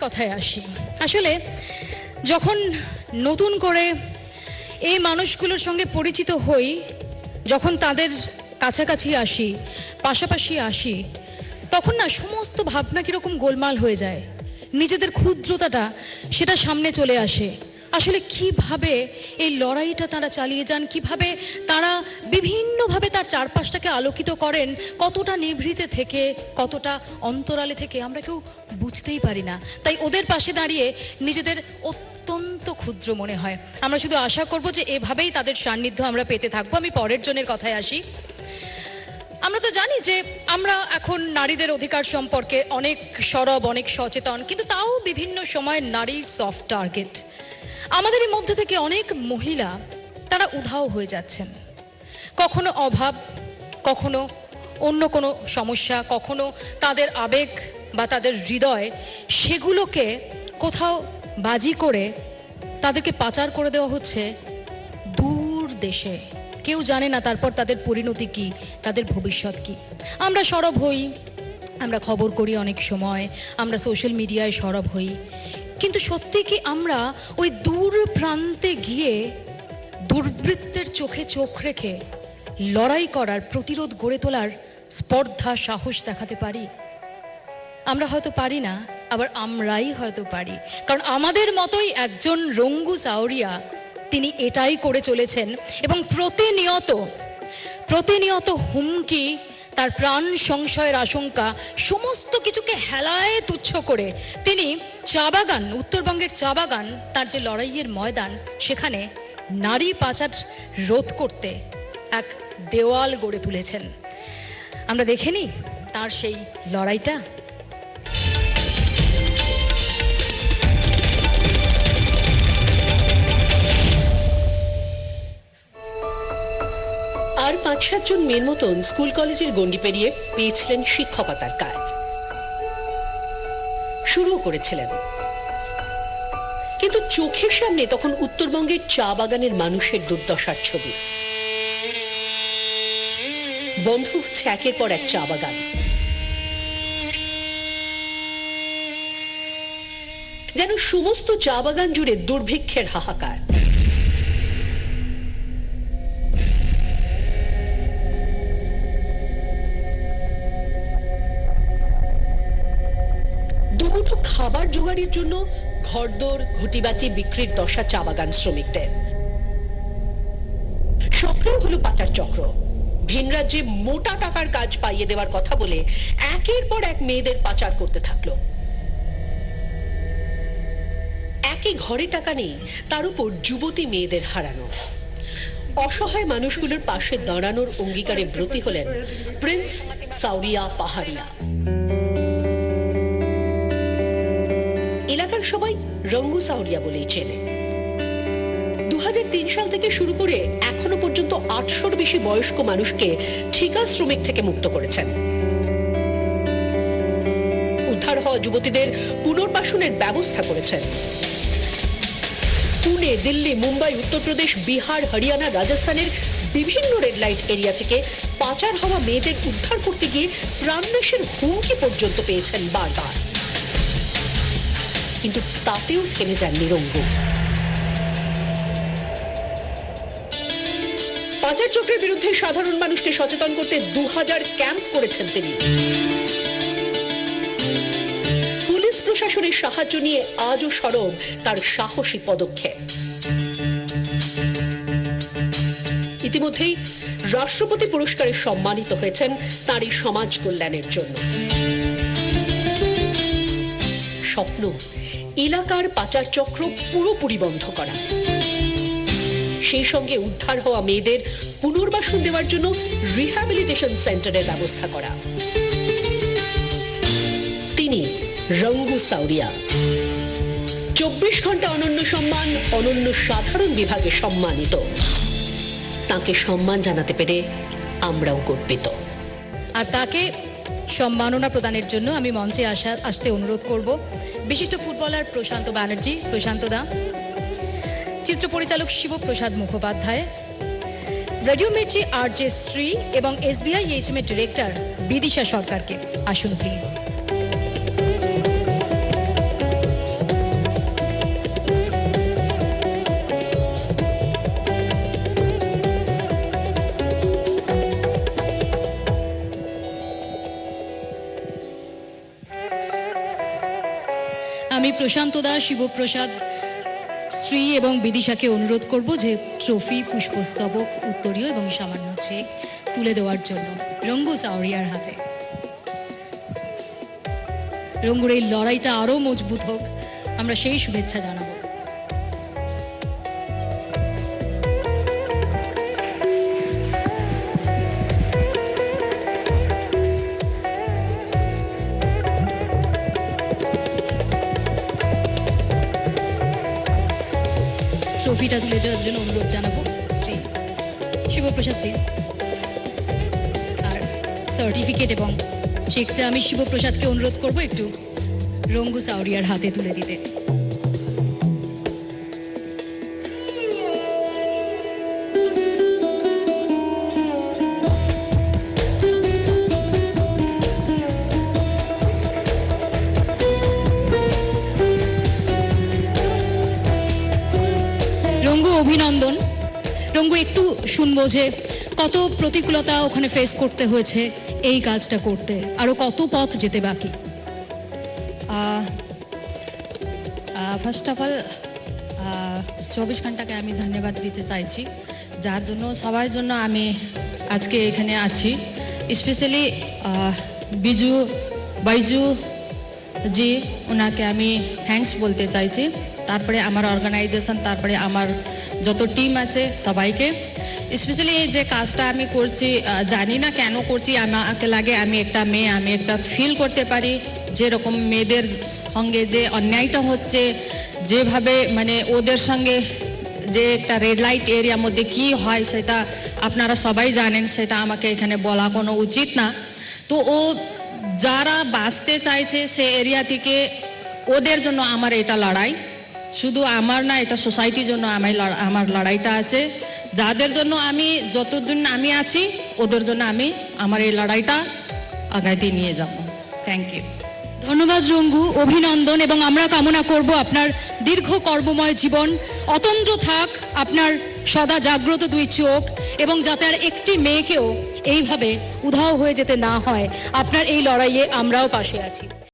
কথায় আসি। আসলে যখন নতুন করে এই মানুষগুলোর সঙ্গে পরিচিত হই, যখন তাদের কাছাকাছি আসি, পাশাপাশি আসি, তখন না সমস্ত ভাবনা কীরকম গোলমাল হয়ে যায়। নিজেদের ক্ষুদ্রতাটা সেটা সামনে চলে আসে। আসলে কিভাবে এই লড়াইটা তারা চালিয়ে যান, কিভাবে তারা বিভিন্নভাবে তার চারপাশটাকে আলোকিত করেন, কতটা নিভৃতে থেকে, কতটা অন্তরালে থেকে আমরা কেউ বুঝতেই পারি না। তাই ওদের পাশে দাঁড়িয়ে নিজেদের অত্যন্ত ক্ষুদ্র মনে হয়। আমরা শুধু আশা করব যে এভাবেই তাদের সান্নিধ্য আমরা পেতে থাকবো। আমি পরের জনের কথায় আসি। আমরা তো জানি যে আমরা এখন নারীদের অধিকার সম্পর্কে অনেক সরব, অনেক সচেতন, কিন্তু তাও বিভিন্ন সময় নারী সফট টার্গেট। আমাদেরই মধ্যে থেকে অনেক মহিলা তারা উধাও হয়ে যাচ্ছেন। কখনো অভাব, কখনো অন্য কোনো সমস্যা, কখনো তাদের আবেগ বা তাদের হৃদয়, সেগুলোকে কোথাও বাজি করে তাদেরকে পাচার করে দেওয়া হচ্ছে দূর দেশে। কেউ জানে না তারপর তাদের পরিণতি কী, তাদের ভবিষ্যৎ কী। আমরা সরব হই, আমরা খবর করি, অনেক সময় আমরা সোশ্যাল মিডিয়ায় সরব হই, কিন্তু সত্যি কি আমরা ওই দূর প্রান্তে গিয়ে দুর্বৃত্তের চোখে চোখ রেখে লড়াই করার, প্রতিরোধ গড়ে তোলার স্পর্ধা, সাহস দেখাতে পারি? আমরা হয়তো পারি না, আবার আমরাই হয়তো পারি। কারণ আমাদের মতোই একজন রঙ্গু সাউরিয়া তিনি এটাই করে চলেছেন এবং প্রতিনিয়ত হুমকি, তার প্রাণ সংশয়ের আশঙ্কা, সমস্ত কিছুকে হেলায় তুচ্ছ করে তিনি চা বাগান, উত্তরবঙ্গের চা বাগান, তার যে লড়াইয়ের ময়দান, সেখানে নারী পাচার রোধ করতে এক দেওয়াল গড়ে তুলেছেন। আমরা দেখে নিই তার সেই লড়াইটা। আর ৫-৭ জন মেয়ের মতন স্কুল কলেজের গণ্ডি পেরিয়ে পেয়েছিলেন শিক্ষকতার কাজ, শুরুও করেছিলেন। কিন্তু চোখের সামনে তখন উত্তরবঙ্গের চা বাগানের মানুষের দুর্দশার ছবি। বন্ধ হচ্ছে একের পর এক চা বাগান। যেন সমস্ত চা বাগান জুড়ে দুর্ভিক্ষের হাহাকার। দুমুঠো খাবার জোগাড়ের জন্য ঘরদোর, ঘুটিবাটি বিক্রির দশা চা বাগান শ্রমিকদের। সক্রিয় হলো পাচার চক্র। ভিন রাজ্যে মোটা টাকার কাজ পাইয়ে দেওয়ার কথা বলে একের পর এক মেয়েদের পাচার করতে থাকলো। একই ঘরে টাকা নেই, তার উপর যুবতী মেয়েদের হারানো। অসহায় মানুষগুলোর পাশে দাঁড়ানোর অঙ্গীকারে ব্রতী হলেন প্রিন্স সাউরিয়া পাহাড়িয়া। এলাকার সবাই রঙ্গু সাউরিয়া বলেই চেনে। 2003 সাল থেকে শুরু করে এখনো পর্যন্ত 800-র বেশি বয়স্ক মানুষকে ঠিকা শ্রমিক থেকে মুক্ত করেছেন। উদ্ধার হওয়া যুবতীদের পুনর্বাসনের ব্যবস্থা করেছেন। পুনে, দিল্লি, মুম্বাই, উত্তরপ্রদেশ, বিহার, হরিয়ানা, রাজস্থানের বিভিন্ন রেড লাইট এরিয়া থেকে পাচার হওয়া মেয়েদের উদ্ধার করতে গিয়ে প্রাণনাশের হুমকি পর্যন্ত পেয়েছেন বারবার। কিন্তু তাতেও থেমে যাননি রঙ্গু। পাচার চক্রের বিরুদ্ধে সাধারণ মানুষকে সচেতন করতে 2000 ক্যাম্প করেছেন তিনি। পুলিশ প্রশাসনের সাহায্য নিয়ে আজও সরব তার সাহসী পদক্ষেপ। ইতিমধ্যেই রাষ্ট্রপতি পুরস্কারে সম্মানিত হয়েছেন তার এই সমাজ কল্যাণের জন্য। স্বপ্ন এলাকার পাচার চক্র পুরোপুরি বন্ধ করা, সেই সঙ্গে উদ্ধার হওয়া মেয়েদের পুনর্বাসন দেওয়ার জন্য রিহ্যাবিলিটেশন সেন্টারের ব্যবস্থা করা। তিনি রঙ্গু সাউরিয়া। 24 ঘন্টা অনন্য সম্মান, অনন্য সাধারণ বিভাগে সম্মানিত। তাকে সম্মান জানাতে পেরে আমরাও গর্বিত। আর তাকে সম্মাননা প্রদানের জন্য আমি মঞ্চে আসতে অনুরোধ করব বিশিষ্ট ফুটবলার প্রশান্ত ব্যানার্জি, প্রশান্ত দা, চিত্র পরিচালক শিবপ্রসাদ মুখোপাধ্যায়, রেডিও মির্চি আরজে শ্রী এবং SBI HM এর ডিরেক্টর বিদিশা সরকারকে। আসুন প্লিজ। আমি প্রশান্ত দাস, শিবপ্রসাদ, শ্রী এবং বিদিশাকে অনুরোধ করব যে ট্রফি, পুষ্পস্তবক, উত্তরীয় এবং সামান্য চেক তুলে দেওয়ার জন্য রঙ্গু সাওরিয়ার হাতে। রঙ্গুর এই লড়াইটা আরও মজবুত হোক, আমরা সেই শুভেচ্ছা জানাবো। ট্রফিটা তুলে দেওয়ার জন্য অনুরোধ জানাবো শ্রী শিবপ্রসাদ প্লিজ। আর সার্টিফিকেট এবং চেকটা আমি শিবপ্রসাদকে অনুরোধ করব একটু রঙ্গু সাওরিয়ার হাতে তুলে দিতে। রঙ্গু, অভিনন্দন। রঙ্গু, একটু শুনবো যে কত প্রতিকূলতা ওখানে ফেস করতে হয়েছে এই কাজটা করতে, আরো কত পথ যেতে বাকি? ফার্স্ট অফ অল 24 ঘন্টাকে আমি ধন্যবাদ দিতে চাইছি, যার জন্য সবার জন্য আমি আজকে এখানে আছি। স্পেশালি বাইজু জি, ওনাকে আমি থ্যাঙ্কস বলতে চাইছি। তারপরে আমার অর্গানাইজেশন, তারপরে আমার যত টিম আছে সবাইকে। স্পেশালি এই যে কাজটা আমি করছি, জানি না কেন করছি, আমাকে লাগে আমি একটা মেয়ে, আমি একটা ফিল করতে পারি যেরকম মেয়েদের সঙ্গে যে অন্যায়টা হচ্ছে, যেভাবে মানে ওদের সঙ্গে যে একটা রেড লাইট এরিয়ার মধ্যে কি হয় সেটা আপনারা সবাই জানেন, সেটা আমাকে এখানে বলা কোনো উচিত না। তো ও যারা বাঁচতে চাইছে সে এরিয়া থেকে, ওদের জন্য আমার এটা লড়াই, শুধু আমার না, এটা সোসাইটির জন্য আমার লড়াইটা আছে। যাদের জন্য আমি যতদিন আমি আছি ওদের জন্য আমি আমার এই লড়াইটা আগাইতে নিয়ে যাব। Thank you. ধন্যবাদ রঙ্গু, অভিনন্দন। এবং আমরা কামনা করব আপনার দীর্ঘ কর্মময় জীবন অতন্দ্র থাক, আপনার সদা জাগ্রত দুই চোখ, এবং যাতে আর একটি মেয়েকেও এইভাবে উধাও হয়ে যেতে না হয়। আপনার এই লড়াইয়ে আমরাও পাশে আছি।